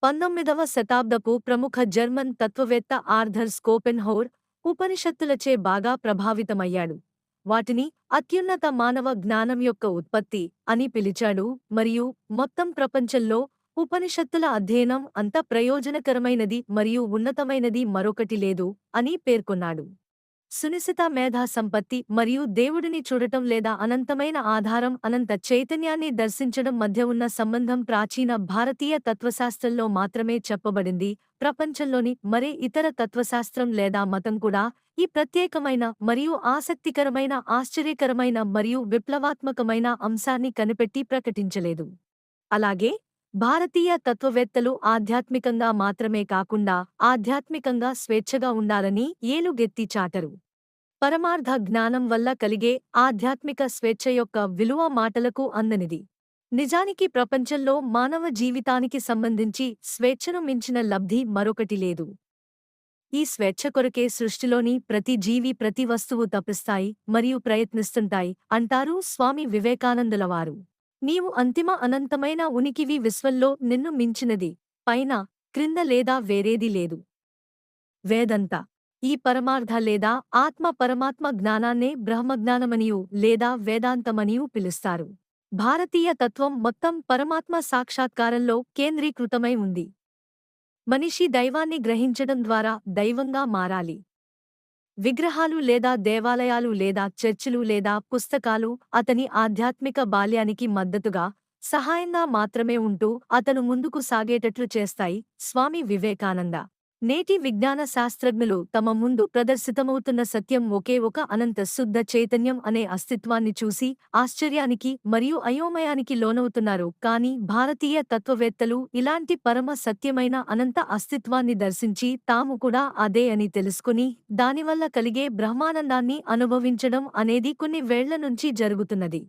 19వ శతాబ్దపు ప్రముఖ జర్మన్ తత్వవేత్త ఆర్థర్ స్కోపెన్హౌర్ ఉపనిషత్తులచే బాగా ప్రభావితమయ్యాడు. వాటిని అత్యున్నత మానవ జ్ఞానం యొక్క ఉత్పత్తి అని పిలిచాడు మరియు మొత్తం ప్రపంచంలో ఉపనిషత్తుల అధ్యయనం అంత ప్రయోజనకరమైనది మరియు ఉన్నతమైనది మరొకటి లేదు అని పేర్కొన్నాడు. సునిశిత మేధా సంపత్తి మరియు దేవుడిని చూడటం లేదా అనంతమైన ఆధారం అనంత చైతన్యాన్ని దర్శించడం మధ్య ఉన్న సంబంధం ప్రాచీన భారతీయ తత్వశాస్త్రంలో మాత్రమే చెప్పబడింది. ప్రపంచంలోని మరే ఇతర తత్వశాస్త్రం లేదా మతం కూడా ఈ ప్రత్యేకమైన మరియు ఆసక్తికరమైన ఆశ్చర్యకరమైన మరియు విప్లవాత్మకమైన అంశాన్ని కనిపెట్టి ప్రకటించలేదు. అలాగే భారతీయ తత్వవేత్తలు ఆధ్యాత్మికంగా మాత్రమే కాకుండా ఆధ్యాత్మికంగా స్వేచ్ఛగా ఉండాలని ఏలుగెత్తి చాటరు. పరమార్థ జ్ఞానం వల్ల కలిగే ఆధ్యాత్మిక స్వేచ్ఛ యొక్క విలువ మాటలకు అందనిది. నిజానికి ప్రపంచంలో మానవ జీవితానికి సంబంధించి స్వేచ్ఛను మించిన లబ్ధి మరొకటి లేదు. ఈ స్వేచ్ఛ కొరకే సృష్టిలోని ప్రతి జీవి ప్రతి వస్తువు తపిస్తాయి మరియు ప్రయత్నిస్తుంటాయి అంటారు స్వామి వివేకానందులవారు. నీవు అంతిమ అనంతమైన ఉనికివి, విశ్వంలో నిన్ను మించినది పైన క్రింద లేదా వేరేది లేదు. వేదంత ఈ పరమార్థ లేదా ఆత్మ పరమాత్మ జ్ఞానాన్నే బ్రహ్మజ్ఞానమనియు లేదా వేదాంతమనియు పిలుస్తారు. భారతీయ తత్వం మొత్తం పరమాత్మ సాక్షాత్కారంలో కేంద్రీకృతమై ఉంది. మనిషి దైవాన్ని గ్రహించడం ద్వారా దైవంగా మారాలి. విగ్రహాలు లేదా దేవాలయాలు లేదా చర్చిలు లేదా పుస్తకాలు అతని ఆధ్యాత్మిక బాల్యానికి మద్దతుగా, సహాయంగా మాత్రమే ఉంటూ అతను ముందుకు సాగేటట్లు చేస్తాయి. స్వామి వివేకానంద నేటి విజ్ఞాన శాస్త్రజ్ఞులు తమ ముందు ప్రదర్శితమవుతున్న సత్యం ఒకే ఒక అనంత శుద్ధ చైతన్యం అనే అస్తిత్వాన్ని చూసి ఆశ్చర్యానికి మరియు అయోమయానికి లోనవుతున్నారు. కానీ భారతీయ తత్వవేత్తలు ఇలాంటి పరమ సత్యమైన అనంత అస్తిత్వాన్ని దర్శించి తాము కూడా అదే అని తెలుసుకుని దానివల్ల కలిగే బ్రహ్మానందాన్ని అనుభవించడం అనేది కొన్ని వేళ్ల నుంచి జరుగుతున్నది.